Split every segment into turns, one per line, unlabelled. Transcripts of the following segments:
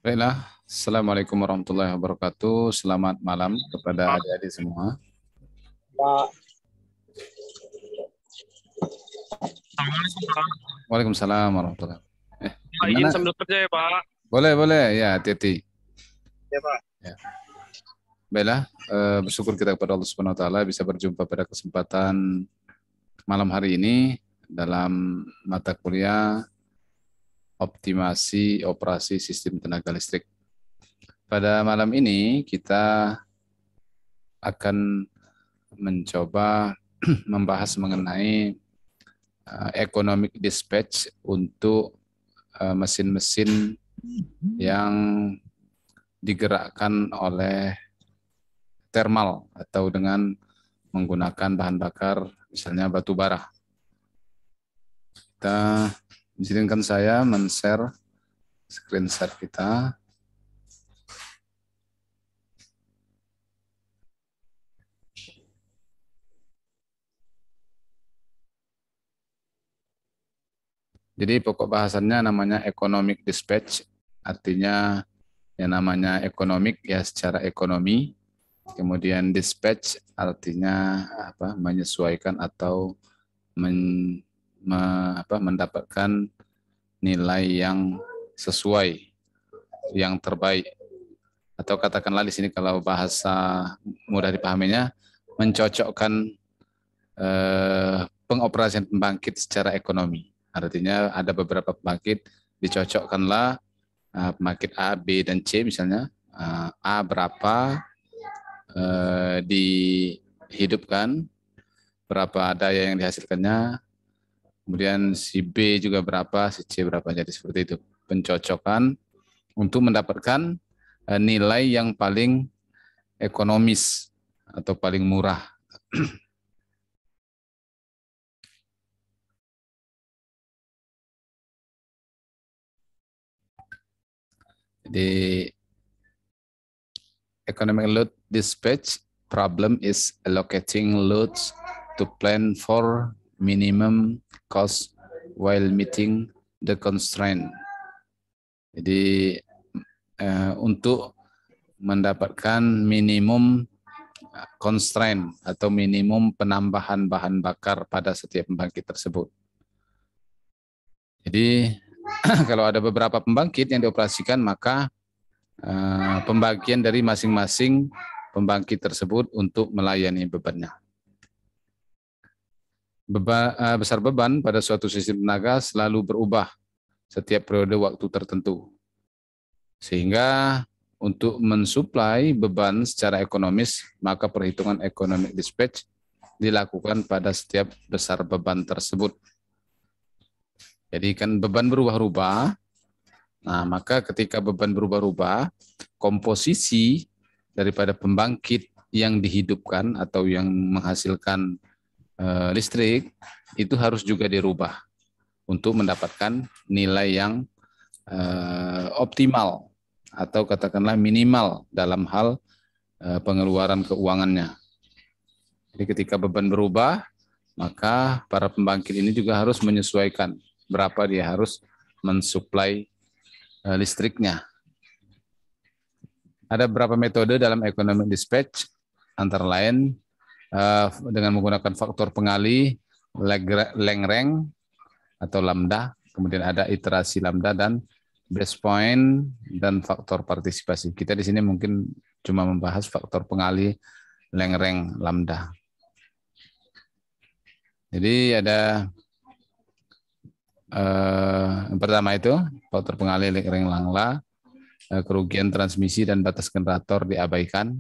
Baiklah, Assalamualaikum warahmatullahi wabarakatuh. Selamat malam kepada
Pak.
adik-adik semua.
Assalamualaikum Pak.
Waalaikumsalam warahmatullahi wabarakatuh.
Pak, izin
Gimana?
sambil kerja ya Pak.
Boleh, boleh. Ya, hati-hati.
Ya Pak.
Ya. Baiklah, bersyukur kita kepada Allah Subhanahu wa taala bisa berjumpa pada kesempatan malam hari ini dalam mata kuliah optimasi operasi sistem tenaga listrik. Pada malam ini kita akan mencoba membahas mengenai economic dispatch untuk mesin-mesin yang digerakkan oleh thermal atau dengan menggunakan bahan bakar misalnya batu bara. Kita izinkan saya men-share screen share kita. Jadi pokok bahasannya namanya economic dispatch, artinya yang namanya economic ya secara ekonomi, kemudian dispatch artinya menyesuaikan atau mendapatkan nilai yang sesuai, yang terbaik, atau katakanlah di sini kalau bahasa mudah dipahaminya mencocokkan pengoperasian pembangkit secara ekonomi. Artinya ada beberapa pembangkit dicocokkanlah pembangkit A, B, dan C misalnya. A berapa dihidupkan, berapa daya yang dihasilkannya, kemudian si B juga berapa, si C berapa. Jadi seperti itu. Pencocokan untuk mendapatkan nilai yang paling ekonomis atau paling murah. Jadi economic load dispatch problem is allocating loads to plan for minimum cost while meeting the constraint. Jadi untuk mendapatkan minimum constraint atau minimum penambahan bahan bakar pada setiap pembangkit tersebut. Jadi kalau ada beberapa pembangkit yang dioperasikan, maka pembagian dari masing-masing pembangkit tersebut untuk melayani bebannya. Besar beban pada suatu sistem tenaga selalu berubah setiap periode waktu tertentu. Sehingga untuk mensuplai beban secara ekonomis, maka perhitungan economic dispatch dilakukan pada setiap besar beban tersebut. Jadi kan beban berubah-ubah. Nah, maka ketika beban berubah-ubah, komposisi daripada pembangkit yang dihidupkan atau yang menghasilkan listrik itu harus juga dirubah untuk mendapatkan nilai yang optimal atau katakanlah minimal dalam hal pengeluaran keuangannya. Jadi ketika beban berubah, maka para pembangkit ini juga harus menyesuaikan berapa dia harus mensuplai listriknya. Ada beberapa metode dalam economic dispatch, antara lain dengan menggunakan faktor pengali, Lagrange atau lambda, kemudian ada iterasi lambda dan base point dan faktor partisipasi. Kita di sini mungkin cuma membahas faktor pengali Lagrange lambda. Jadi ada yang pertama itu faktor pengali Lagrange lambda, kerugian transmisi dan batas generator diabaikan.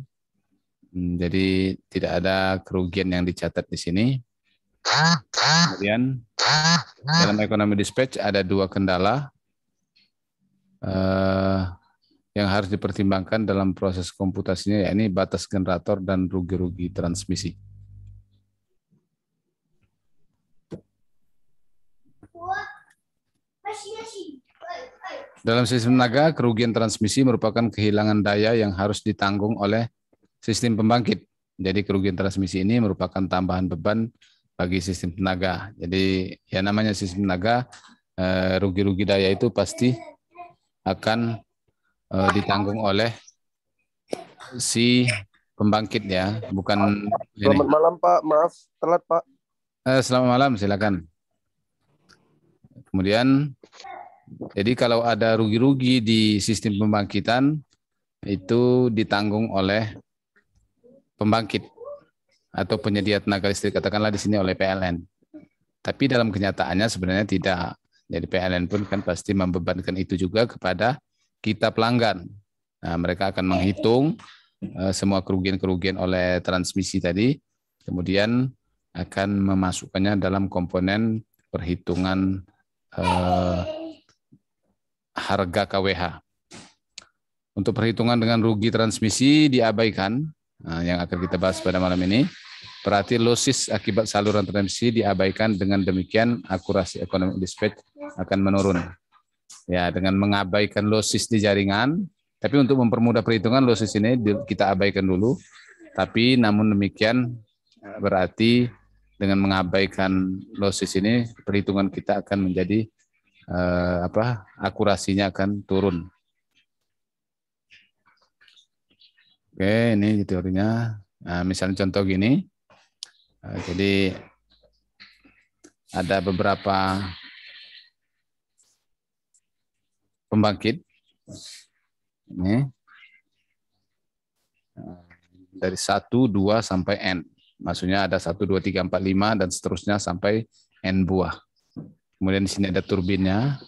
Jadi tidak ada kerugian yang dicatat di sini. Kemudian dalam ekonomi dispatch ada dua kendala yang harus dipertimbangkan dalam proses komputasinya, yakni batas generator dan rugi-rugi transmisi. Dalam sistem tenaga, kerugian transmisi merupakan kehilangan daya yang harus ditanggung oleh sistem pembangkit. Jadi kerugian transmisi ini merupakan tambahan beban bagi sistem tenaga. Jadi ya namanya sistem tenaga, rugi-rugi daya itu pasti akan ditanggung oleh si pembangkit ya, bukan ini.
Selamat malam Pak, maaf telat Pak.
Selamat malam, silakan. Kemudian, jadi kalau ada rugi-rugi di sistem pembangkitan itu ditanggung oleh pembangkit atau penyedia tenaga listrik, katakanlah di sini oleh PLN. Tapi dalam kenyataannya sebenarnya tidak. Jadi PLN pun kan pasti membebankan itu juga kepada kita pelanggan. Nah, mereka akan menghitung semua kerugian-kerugian oleh transmisi tadi, kemudian akan memasukkannya dalam komponen perhitungan harga KWH. Untuk perhitungan dengan rugi transmisi diabaikan, yang akan kita bahas pada malam ini. Berarti losses akibat saluran transmisi diabaikan, dengan demikian akurasi ekonomi dispatch akan menurun. Ya, dengan mengabaikan losses di jaringan, tapi untuk mempermudah perhitungan losses ini kita abaikan dulu. Tapi namun demikian berarti dengan mengabaikan losses ini perhitungan kita akan menjadi akurasinya akan turun. Oke, ini teorinya. Nah, misalnya contoh gini. Jadi ada beberapa pembangkit ini dari 1, 2 sampai N. Maksudnya ada 1, 2, 3, 4, 5 dan seterusnya sampai N buah. Kemudian di sini ada turbinnya.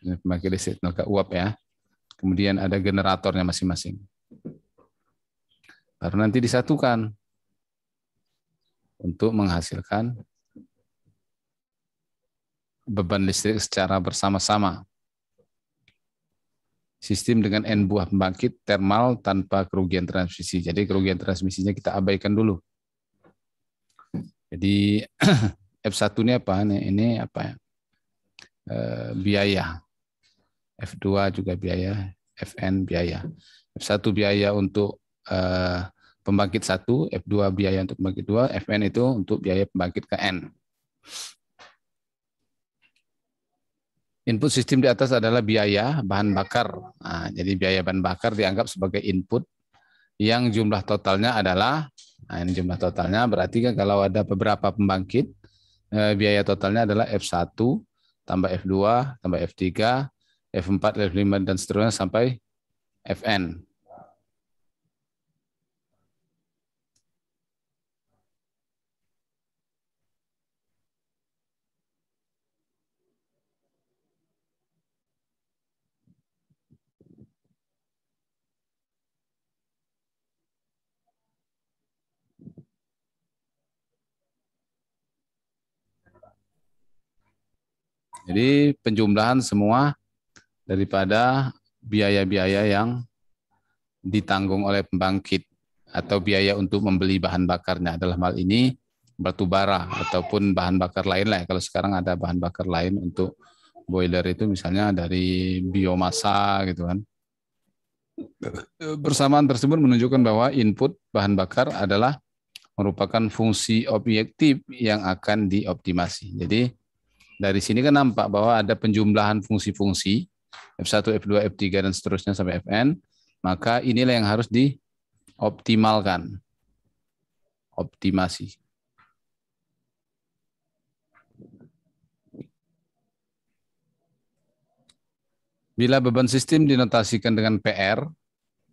Ini pembangkit listrik tenaga uap ya. Kemudian ada generatornya masing-masing. Baru nanti disatukan untuk menghasilkan beban listrik secara bersama-sama. Sistem dengan N buah pembangkit termal tanpa kerugian transmisi. Jadi kerugian transmisinya kita abaikan dulu. Jadi F1 ini apa? Ini apa ya? Biaya. F2 juga biaya, Fn biaya. F1 biaya untuk pembangkit 1, F2 biaya untuk pembangkit 2, Fn itu untuk biaya pembangkit ke N. Input sistem di atas adalah biaya bahan bakar. Nah, jadi biaya bahan bakar dianggap sebagai input yang jumlah totalnya adalah, nah ini jumlah totalnya, berarti kan kalau ada beberapa pembangkit, biaya totalnya adalah F1 tambah F2 tambah F3, F4, F5, dan seterusnya sampai Fn. Jadi penjumlahan semua daripada biaya-biaya yang ditanggung oleh pembangkit atau biaya untuk membeli bahan bakarnya, dalam hal ini batu bara ataupun bahan bakar lain lah. Kalau sekarang ada bahan bakar lain untuk boiler itu misalnya dari biomasa gitu kan. Persamaan tersebut menunjukkan bahwa input bahan bakar adalah merupakan fungsi objektif yang akan dioptimasi. Jadi dari sini kan nampak bahwa ada penjumlahan fungsi-fungsi F1, F2, F3 dan seterusnya sampai Fn, maka inilah yang harus dioptimalkan. Optimasi. Bila beban sistem dinotasikan dengan PR,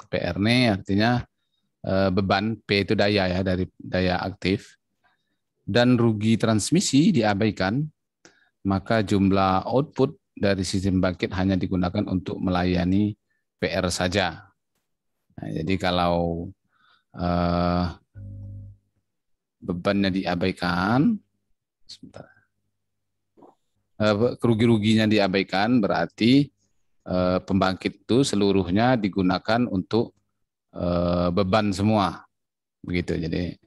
PR ini artinya beban, P itu daya ya, dari daya aktif, dan rugi transmisi diabaikan, maka jumlah output dari sistem bangkit hanya digunakan untuk melayani PR saja. Nah, jadi kalau bebannya diabaikan, sebentar, kerugi-ruginya diabaikan, berarti pembangkit itu seluruhnya digunakan untuk beban semua, begitu. Jadi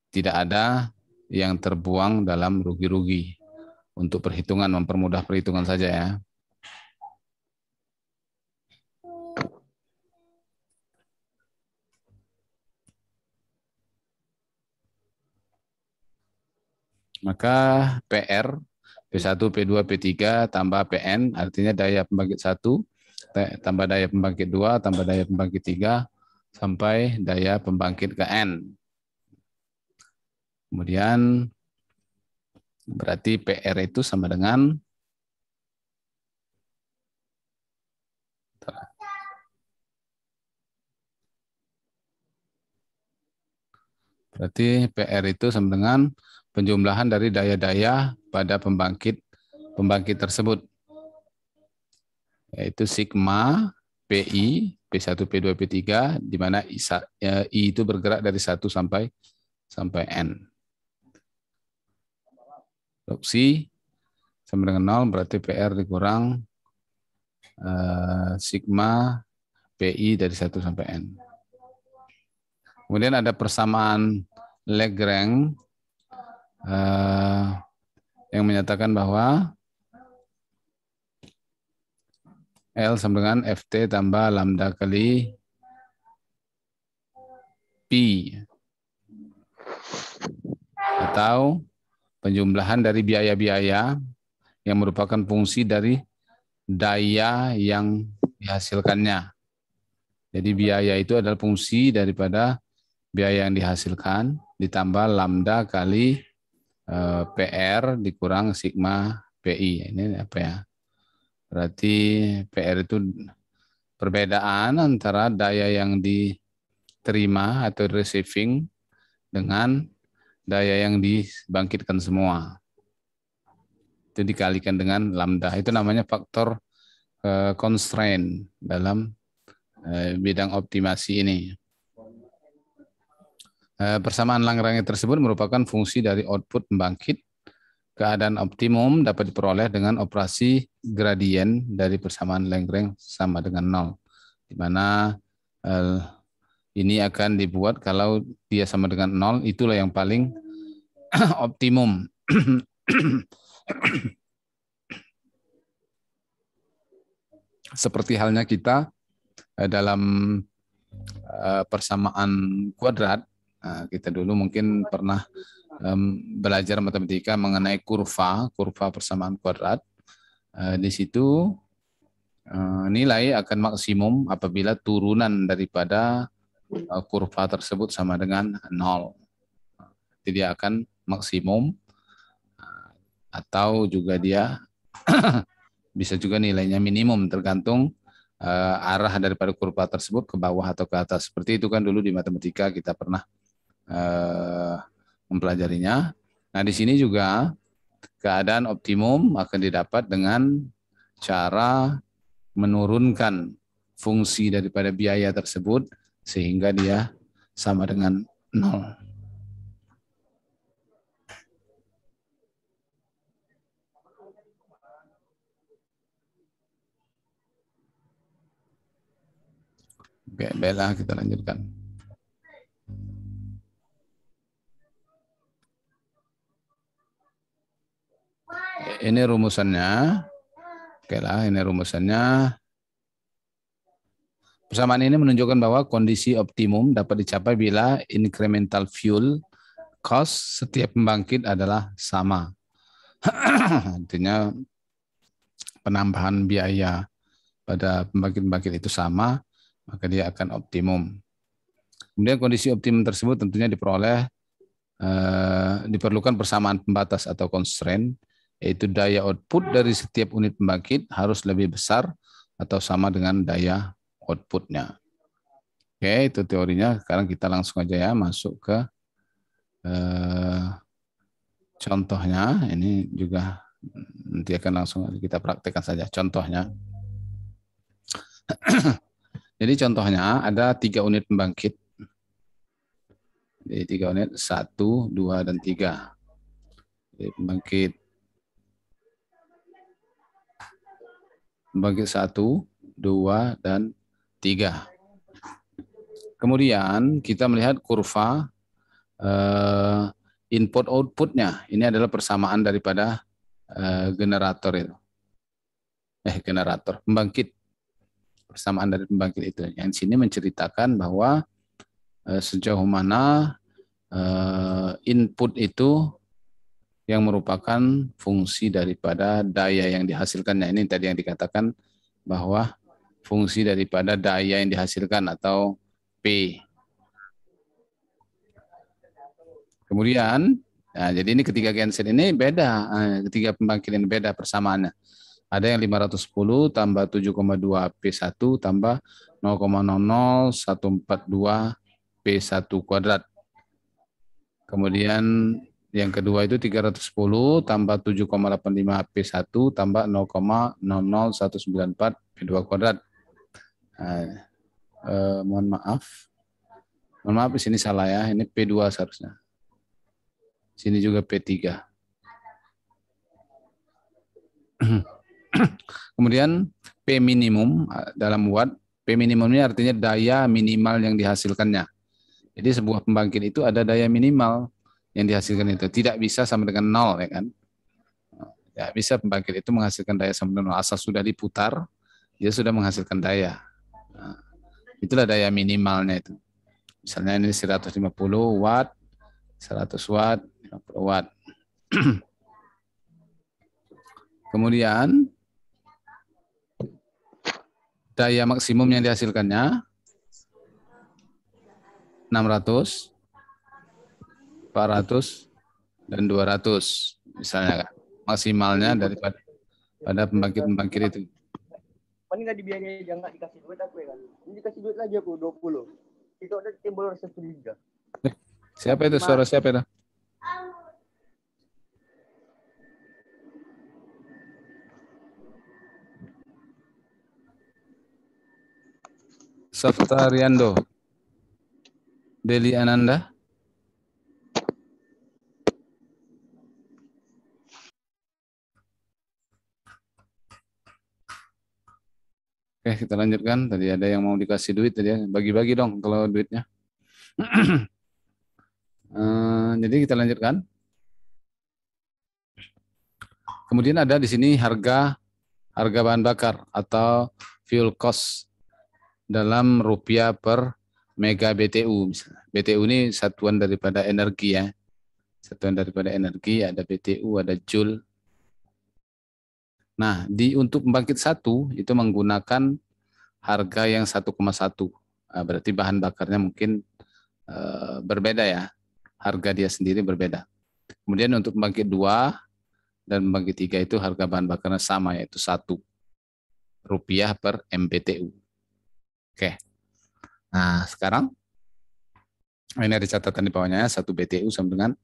tidak ada yang terbuang dalam rugi-rugi. Untuk perhitungan, mempermudah perhitungan saja ya. Maka PR P1, P2, P3 tambah PN, artinya daya pembangkit 1 tambah daya pembangkit 2 tambah daya pembangkit 3 sampai daya pembangkit ke N. Kemudian berarti PR itu sama dengan penjumlahan dari daya-daya pada pembangkit tersebut, yaitu sigma PI P1, P2, P3, di mana I itu bergerak dari 1 sampai N. Reduksi sama dengan 0, berarti PR dikurang sigma PI dari 1 sampai N. Kemudian ada persamaan Lagrange yang menyatakan bahwa L sama dengan FT tambah lambda kali P, atau penjumlahan dari biaya-biaya yang merupakan fungsi dari daya yang dihasilkannya. Jadi biaya itu adalah fungsi daripada biaya yang dihasilkan ditambah lambda kali PR dikurang sigma PI. Ini apa ya? Berarti PR itu perbedaan antara daya yang diterima atau receiving dengan daya yang dibangkitkan semua. Itu dikalikan dengan lambda. Itu namanya faktor constraint dalam bidang optimasi ini. Persamaan Lagrange tersebut merupakan fungsi dari output pembangkit. Keadaan optimum dapat diperoleh dengan operasi gradien dari persamaan Lagrange sama dengan 0, di mana ini akan dibuat kalau dia sama dengan 0, itulah yang paling optimum. Seperti halnya kita dalam persamaan kuadrat, kita dulu mungkin pernah belajar matematika mengenai kurva persamaan kuadrat. Di situ nilai akan maksimum apabila turunan daripada kurva tersebut sama dengan 0. Jadi dia akan maksimum, atau juga dia bisa juga nilainya minimum, tergantung arah daripada kurva tersebut ke bawah atau ke atas. Seperti itu kan dulu di matematika kita pernah mempelajarinya. Nah, di sini juga keadaan optimum akan didapat dengan cara menurunkan fungsi daripada biaya tersebut sehingga dia sama dengan 0. Oke, baiklah, kita lanjutkan. Ini rumusannya. Oke lah, ini rumusannya. Persamaan ini menunjukkan bahwa kondisi optimum dapat dicapai bila incremental fuel cost setiap pembangkit adalah sama. Artinya penambahan biaya pada pembangkit-pembangkit itu sama, maka dia akan optimum. Kemudian kondisi optimum tersebut tentunya diperlukan persamaan pembatas atau constraint, yaitu daya output dari setiap unit pembangkit harus lebih besar atau sama dengan daya outputnya. Oke, itu teorinya. Sekarang kita langsung aja ya masuk ke contohnya. Ini juga nanti akan langsung kita praktekkan saja contohnya. Jadi contohnya ada 3 unit pembangkit. Jadi 3 unit, 1, 2, dan 3. Jadi pembangkit 1, 2, dan 3. Kemudian kita melihat kurva input outputnya. Ini adalah persamaan daripada generator itu. Generator, pembangkit. Persamaan dari pembangkit itu. Yang sini menceritakan bahwa sejauh mana input itu yang merupakan fungsi daripada daya yang dihasilkannya. Ini tadi yang dikatakan bahwa fungsi daripada daya yang dihasilkan atau P. Kemudian, nah, jadi ini ketiga genset ini beda, ketiga pembangkit ini beda persamaannya. Ada yang 510 tambah 7,2 P1 tambah 0,00142 P1 kuadrat. Kemudian yang kedua itu 310 tambah 7,85 P1 tambah 0,00194 P2 kuadrat. Mohon maaf. Mohon maaf di sini salah ya, ini P2 seharusnya. Sini juga P3. Kemudian P minimum dalam watt. P minimum ini artinya daya minimal yang dihasilkannya. Jadi sebuah pembangkit itu ada daya minimal yang dihasilkan itu. Tidak bisa sama dengan nol, ya kan? Ya, bisa pembangkit itu menghasilkan daya sama dengan nol. Asal sudah diputar, dia sudah menghasilkan daya. Nah, itulah daya minimalnya itu. Misalnya ini 150 watt, 100 watt, 50 watt. Kemudian daya maksimum yang dihasilkannya 600, 400, dan 200 misalnya kan. Maksimalnya daripada pada pembangkit-pembangkit itu.
Ini nggak dibiayai, jangan dikasih duit aku ya kan. Ini dikasih duit lagi aku 20. Itu ada timbul rasa curiga.
Siapa itu? Suara siapa itu? Saftariando. Deli Ananda. Oke, kita lanjutkan. Tadi ada yang mau dikasih duit tadi ya. Bagi-bagi dong kalau duitnya. Jadi kita lanjutkan. Kemudian ada di sini harga bahan bakar atau fuel cost dalam rupiah per mega BTU. Misalnya. BTU ini satuan daripada energi ya. Satuan daripada energi, ada BTU, ada Joule. Nah, untuk pembangkit satu itu menggunakan harga yang 1,1. Berarti bahan bakarnya mungkin berbeda ya. Harga dia sendiri berbeda. Kemudian untuk pembangkit 2 dan pembangkit 3 itu harga bahan bakarnya sama, yaitu 1 rupiah per MBTU. Oke. Nah, sekarang ini ada catatan di bawahnya, 1 BTU sama dengan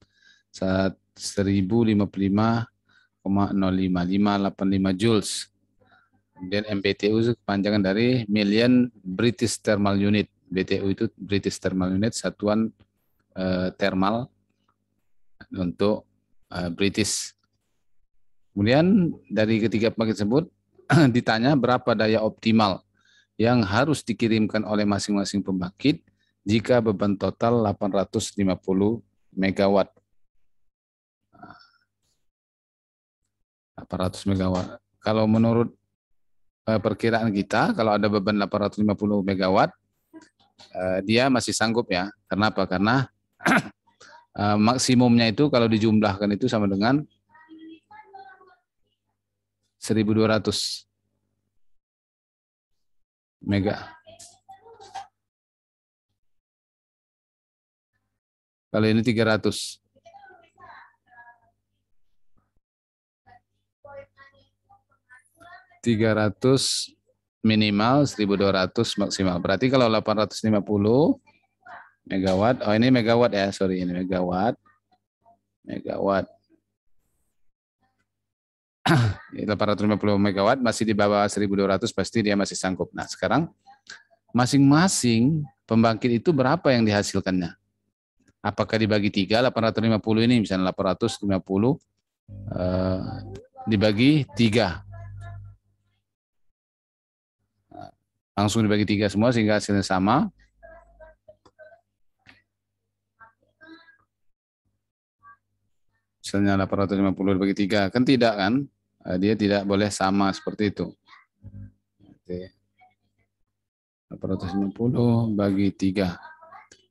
1055,05585 joules. Kemudian MBTU itu kepanjangan dari Million British Thermal Unit. BTU itu British Thermal Unit, satuan thermal untuk British. Kemudian dari ketiga pembangkit tersebut ditanya berapa daya optimal yang harus dikirimkan oleh masing-masing pembangkit jika beban total 850 megawatt. 800 megawatt. Kalau menurut perkiraan kita, kalau ada beban 850 megawatt, dia masih sanggup ya. Kenapa? Karena maksimumnya itu kalau dijumlahkan itu sama dengan 1.200 mega. Kalau ini 300. Minimal, 1.200 maksimal. Berarti kalau 850 megawatt, oh ini megawatt ya, sorry ini megawatt. 850 megawatt masih di bawah 1.200 pasti dia masih sanggup. Nah sekarang masing-masing pembangkit itu berapa yang dihasilkannya? Apakah dibagi 3, 850 ini misalnya 850 dibagi 3. Langsung dibagi 3 semua sehingga hasilnya sama. Misalnya 850 dibagi 3, kan tidak kan? Dia tidak boleh sama seperti itu. 850 bagi 3.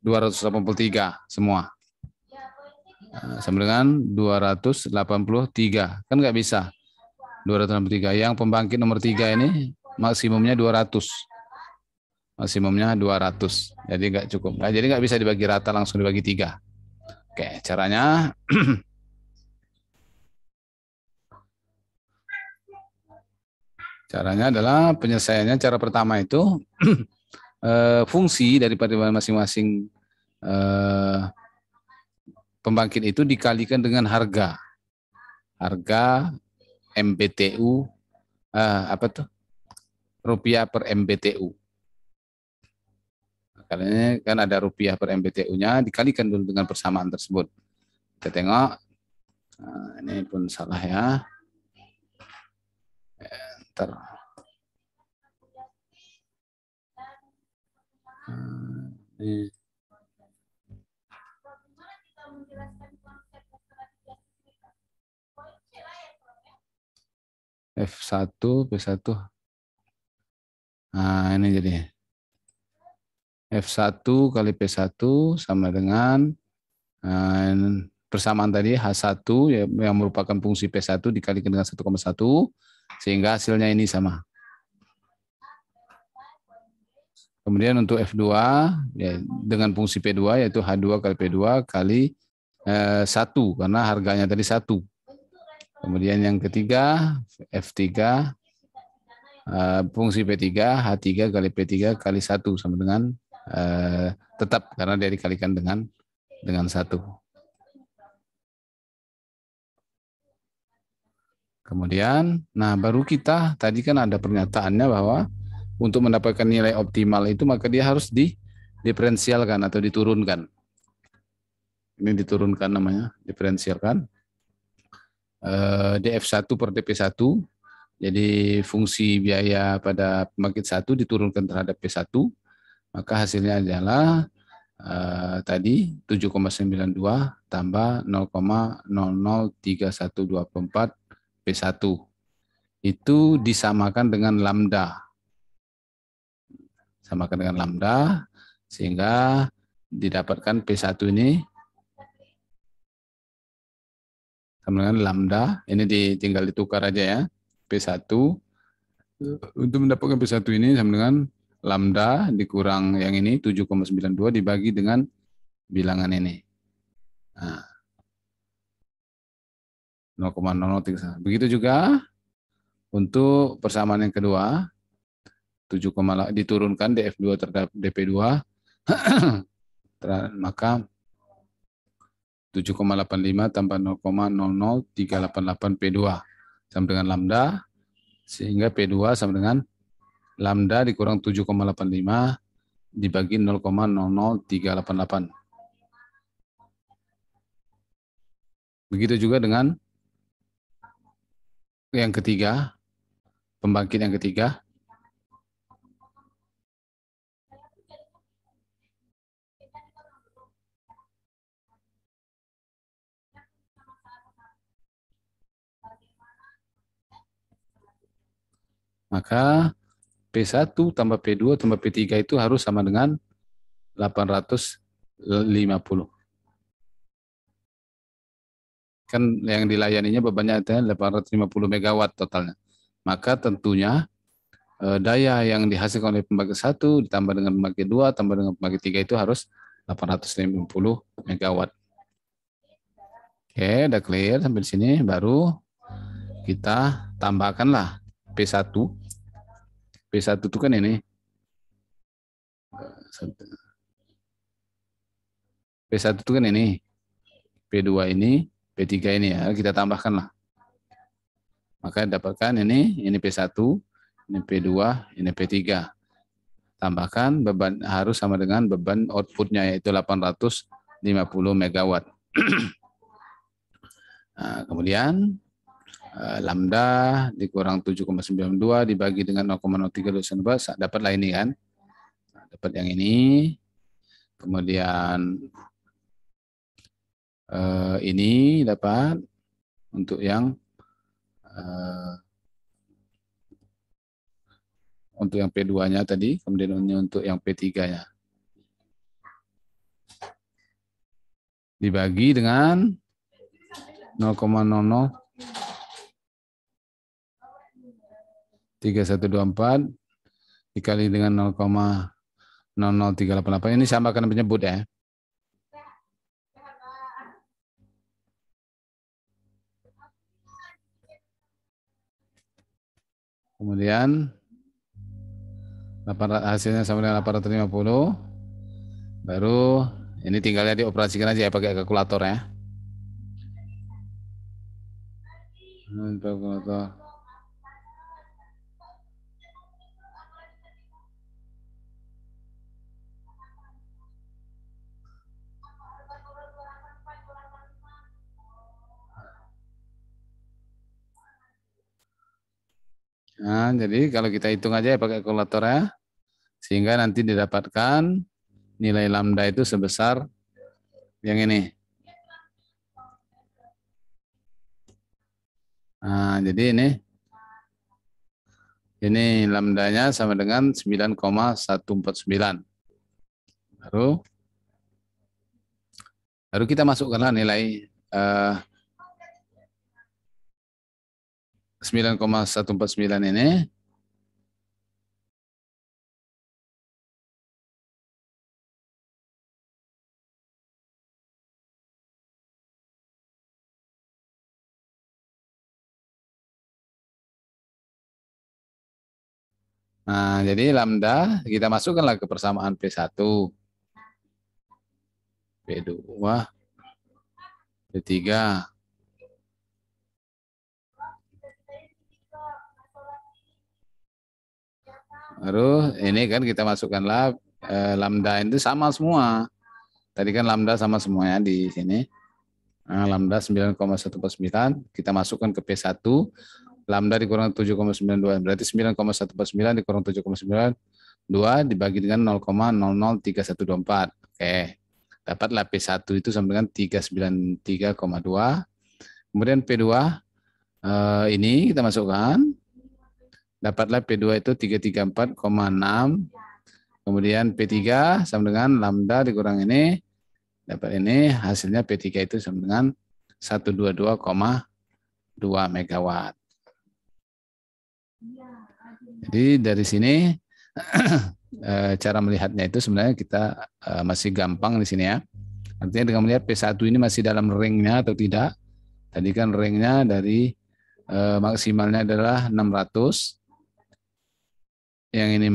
283 semua. sama dengan 283. Kan nggak bisa. 283. Yang pembangkit nomor 3 ini maksimumnya 200. Maksimumnya 200. Jadi nggak cukup. Nah, jadi nggak bisa dibagi rata, langsung dibagi 3. Oke, caranya adalah penyelesaiannya. Cara pertama itu fungsi daripada masing-masing pembangkit itu dikalikan dengan harga MBTU, apa tuh, rupiah per MBTU. Karena kan ada rupiah per MBTU-nya, dikalikan dulu dengan persamaan tersebut. Kita tengok, nah, ini pun salah ya. Ntar. Ini. F1, P1. Nah, ini jadi F1 kali P1 sama dengan persamaan tadi H1 yang merupakan fungsi P1 dikalikan dengan 1,1 sehingga hasilnya ini sama. Kemudian untuk F2 ya, dengan fungsi P2 yaitu H2 kali P2 kali 1 karena harganya tadi 1. Kemudian yang ketiga F3 fungsi P3 H3 kali P3 kali 1 sama dengan tetap karena dia dikalikan dengan 1. Kemudian, nah baru kita tadi kan ada pernyataannya bahwa untuk mendapatkan nilai optimal itu maka dia harus diferensialkan atau diturunkan. Ini diturunkan namanya, diferensialkan. DF1 per DP1. Jadi fungsi biaya pada pembangkit 1 diturunkan terhadap P1, maka hasilnya adalah tadi 7,92 tambah 0,003124 P1. Itu disamakan dengan lambda. Samakan dengan lambda sehingga didapatkan P1 ini sama dengan lambda. Ini tinggal ditukar aja ya. P1 untuk mendapatkan P1 ini sama dengan lambda dikurang yang ini 7,92 dibagi dengan bilangan ini. Nah, 0,031. Begitu juga untuk persamaan yang kedua 7, diturunkan DF2 terhadap DP2 maka 7,85 tambah 0,00388 P2 sama dengan lambda sehingga P2 sama dengan lambda dikurang 7,85 dibagi 0,00388. Begitu juga dengan yang ketiga, pembangkit yang ketiga. Maka P1 tambah P2 tambah P3 itu harus sama dengan 850. Kan yang dilayaninya bebannya ada 850 megawatt totalnya. Maka tentunya daya yang dihasilkan oleh pembangkit 1 ditambah dengan pembangkit 2 tambah dengan pembangkit 3 itu harus 850 megawatt. Oke, udah clear sampai di sini. Baru kita tambahkanlah P1. P1 itu kan ini. P1 itu kan ini. P2 ini, P3 ini ya, kita tambahkanlah. Maka dapatkan ini P1, ini P2, ini P3. Tambahkan beban harus sama dengan beban outputnya yaitu 850 megawatt. Nah, kemudian lambda dikurang 7,92 dibagi dengan 0,03 dapatlah ini kan. Nah, dapat yang ini. Kemudian ini dapat untuk yang P2-nya tadi, kemudian ini untuk yang P3-nya. Dibagi dengan 0,003124 dikali dengan 0,00388. Ini sama akan penyebut ya. Kemudian hasilnya sama dengan 850. Baru ini tinggalnya dioperasikan aja ya pakai kalkulator ya. Kalkulator. Nah, jadi kalau kita hitung aja ya pakai kalkulator ya, sehingga nanti didapatkan nilai lambda itu sebesar yang ini. Nah, jadi ini lambdanya sama dengan 9,149. Baru kita masukkanlah nilai 9,149 ini. Nah, jadi lambda kita masukkanlah ke persamaan P1, P2, P3. Baru ini kan kita masukkanlah lambda itu sama semua. Tadi kan lambda sama semuanya di sini. Nah, lambda 9,149 kita masukkan ke P1. Lambda dikurang 7,92. Berarti 9,149 dikurang 7,92 dibagi dengan 0,003124. Oke. Dapatlah P1 itu sama dengan 393,2. Kemudian P2 ini kita masukkan. Dapatlah P2 itu 334,6. Kemudian P3 sama dengan lambda dikurang ini. Dapat ini hasilnya P3 itu sama dengan 122,2 megawatt. Jadi dari sini cara melihatnya itu sebenarnya kita masih gampang di sini ya. Artinya dengan melihat P1 ini masih dalam ringnya atau tidak. Tadi kan ringnya dari maksimalnya adalah 600. Yang ini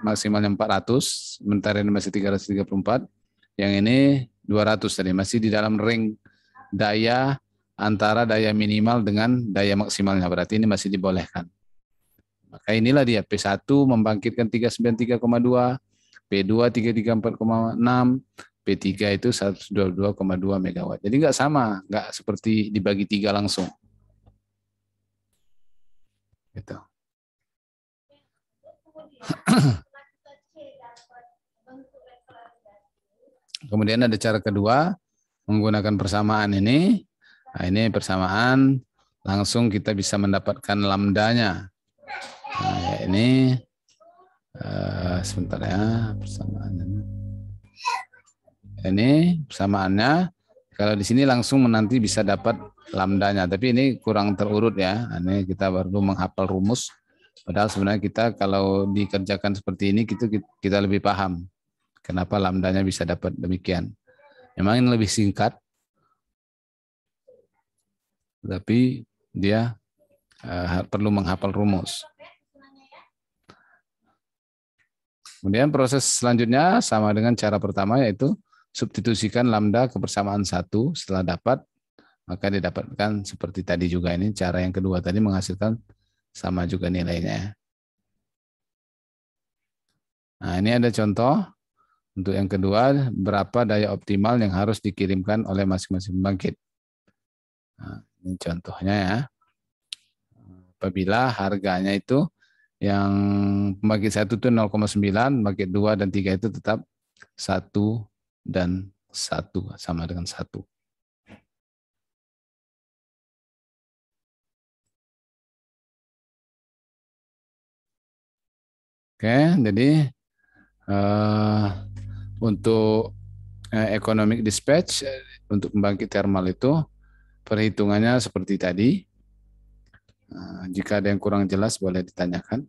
maksimalnya 400, sementara ini masih 334. Yang ini 200 tadi, masih di dalam ring daya antara daya minimal dengan daya maksimalnya. Berarti ini masih dibolehkan. Maka inilah dia P1 membangkitkan 393,2, P2 334,6, P3 itu 122,2 megawatt. Jadi nggak sama, nggak seperti dibagi 3 langsung. Gitu. Kemudian ada cara kedua, menggunakan persamaan ini. Nah, ini persamaan, langsung kita bisa mendapatkan lambdanya. Nah, ini sebentar ya, persamaannya. Ini persamaannya, kalau di sini langsung nanti bisa dapat lambdanya, tapi ini kurang terurut ya. Ini kita baru menghafal rumus. Padahal sebenarnya kita kalau dikerjakan seperti ini, kita lebih paham kenapa lambdanya bisa dapat demikian. Memang ini lebih singkat, tapi dia perlu menghafal rumus. Kemudian proses selanjutnya sama dengan cara pertama, yaitu substitusikan lambda ke persamaan 1. Setelah dapat, maka didapatkan seperti tadi juga. Ini cara yang kedua tadi menghasilkan sama juga nilainya. Nah, ini ada contoh. Untuk yang kedua, berapa daya optimal yang harus dikirimkan oleh masing-masing pembangkit. Nah, ini contohnya ya. Apabila harganya itu yang pembangkit 1 itu 0,9, pembangkit 2 dan 3 itu tetap 1 dan 1 sama dengan 1. Oke, jadi untuk economic dispatch untuk pembangkit thermal itu perhitungannya seperti tadi. Jika ada yang kurang jelas boleh ditanyakan.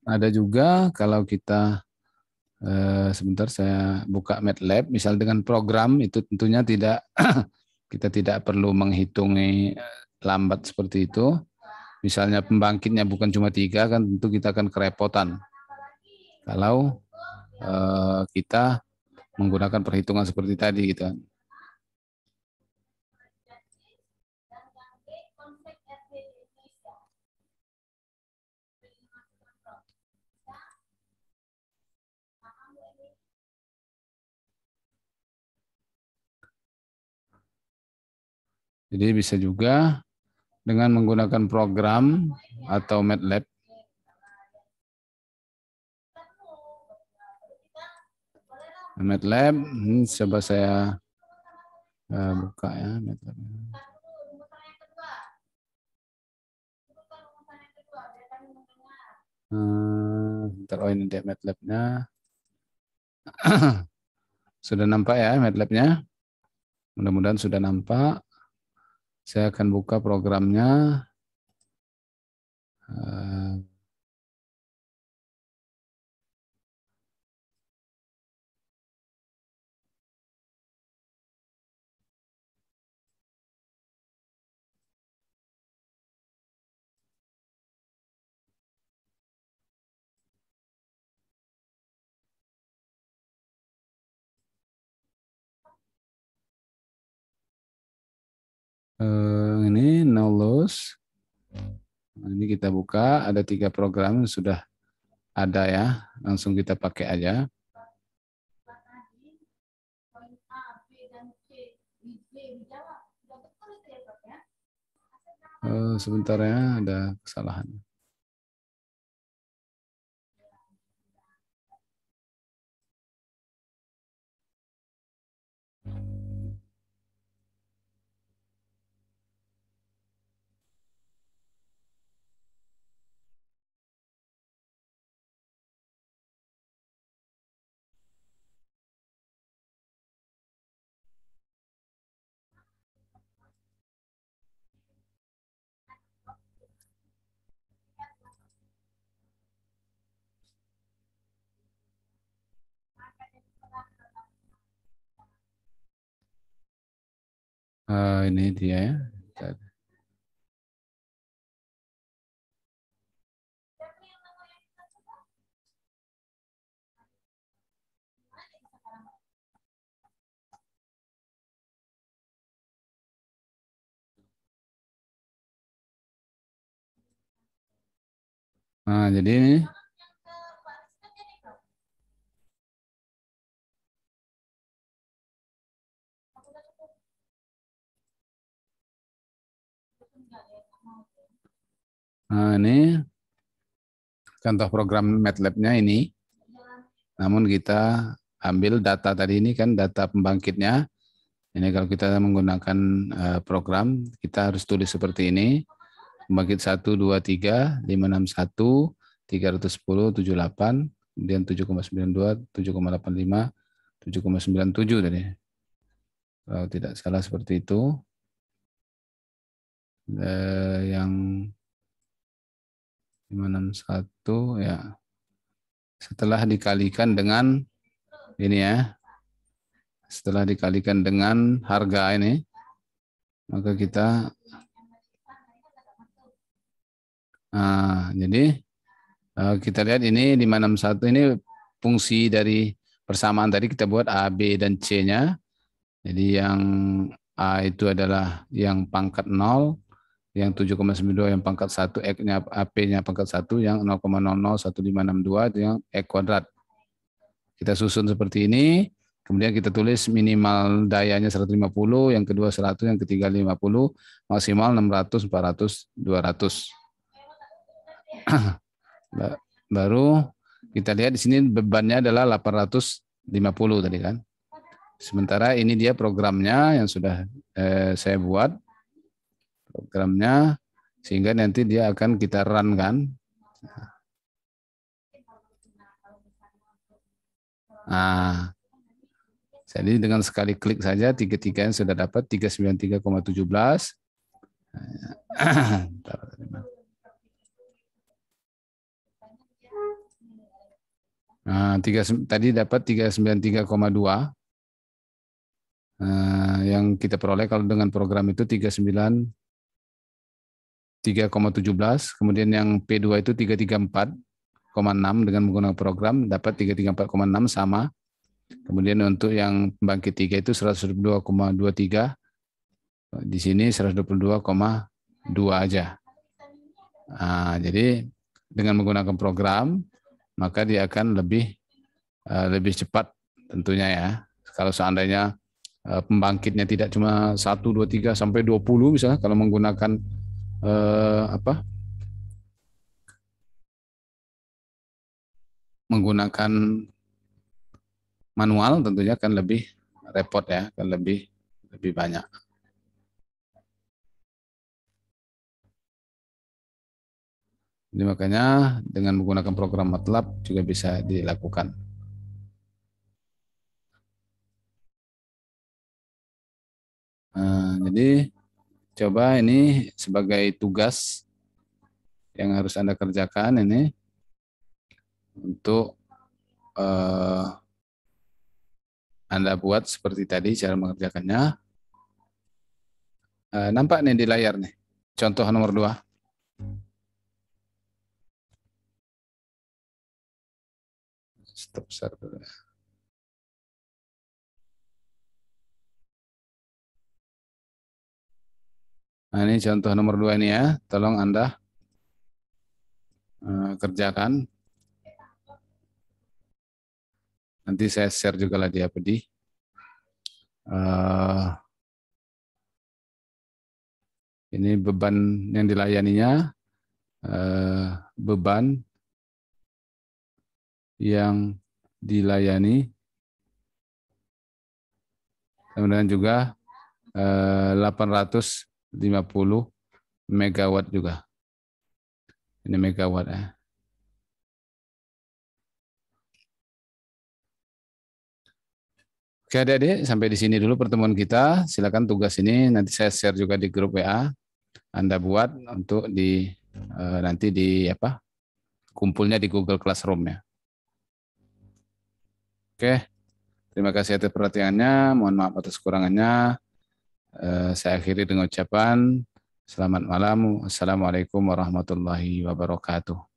Ada juga kalau kita sebentar saya buka MATLAB, misal dengan program itu tentunya tidak kita tidak perlu menghitungi lambat seperti itu. Misalnya pembangkitnya bukan cuma 3 kan tentu kita akan kerepotan. Kalau kita menggunakan perhitungan seperti tadi gitu. Jadi bisa juga dengan menggunakan program atau MATLAB. MATLAB, coba saya buka ya MATLAB. Oh ini dia MATLAB-nya. Sudah nampak ya MATLAB-nya? Mudah-mudahan sudah nampak. Saya akan buka programnya. Ini no loss. Ini kita buka, ada 3 program yang sudah ada ya, langsung kita pakai aja. Sebentar ya, ada kesalahan. Ini dia ya. Nah, jadi ini contoh program MATLAB-nya ini. Namun kita ambil data tadi ini kan data pembangkitnya. Ini kalau kita menggunakan program, kita harus tulis seperti ini. Pembangkit 1, 2, 3, 561, 310, 78, kemudian 7,92, 7,85, 7,97 tadi. Kalau tidak salah seperti itu. Yang 561 ya. Setelah dikalikan dengan ini ya. Setelah dikalikan dengan harga ini, maka kita jadi kita lihat ini 561 ini fungsi dari persamaan tadi kita buat A, B, dan C-nya. Jadi yang A itu adalah yang pangkat 0, yang 7,92 yang pangkat 1, X-nya AP-nya pangkat 1, yang 0,001562 itu yang X kuadrat. Kita susun seperti ini, kemudian kita tulis minimal dayanya 150, yang kedua 100, yang ketiga 50, maksimal 600, 400, 200. Baru kita lihat di sini bebannya adalah 850 tadi kan. Sementara ini dia programnya yang sudah saya buat. Programnya sehingga nanti dia akan kita run kan. Nah, jadi dengan sekali klik saja tiga-tiganya sudah dapat 393,17. Nah, tadi dapat 393,2. Yang kita peroleh kalau dengan program itu 3,17, kemudian yang P2 itu 334,6 dengan menggunakan program dapat 334,6 sama. Kemudian untuk yang pembangkit 3 itu 122,23, di sini 122,2 aja. Nah, jadi dengan menggunakan program maka dia akan lebih cepat tentunya ya. Kalau seandainya pembangkitnya tidak cuma 1, 2, 3 sampai 20 misalnya, kalau menggunakan menggunakan manual tentunya akan lebih repot ya, akan lebih banyak. Jadi makanya dengan menggunakan program MATLAB juga bisa dilakukan. Jadi coba ini sebagai tugas yang harus Anda kerjakan ini untuk Anda buat seperti tadi cara mengerjakannya. Nampak nih di layar nih, contoh nomor 2. Stop share dulu. Nah, ini contoh nomor 2 ini ya, tolong Anda kerjakan. Nanti saya share juga lah di ini beban yang dilayaninya, beban yang dilayani, kemudian juga 850 megawatt juga. Ini megawatt ya. Oke adik-adik, sampai di sini dulu pertemuan kita. Silakan tugas ini nanti saya share juga di grup WA. Anda buat untuk nanti kumpulnya di Google Classroom ya. Oke, terima kasih atas perhatiannya. Mohon maaf atas kekurangannya. Saya akhiri dengan ucapan selamat malam. Assalamualaikum warahmatullahi wabarakatuh.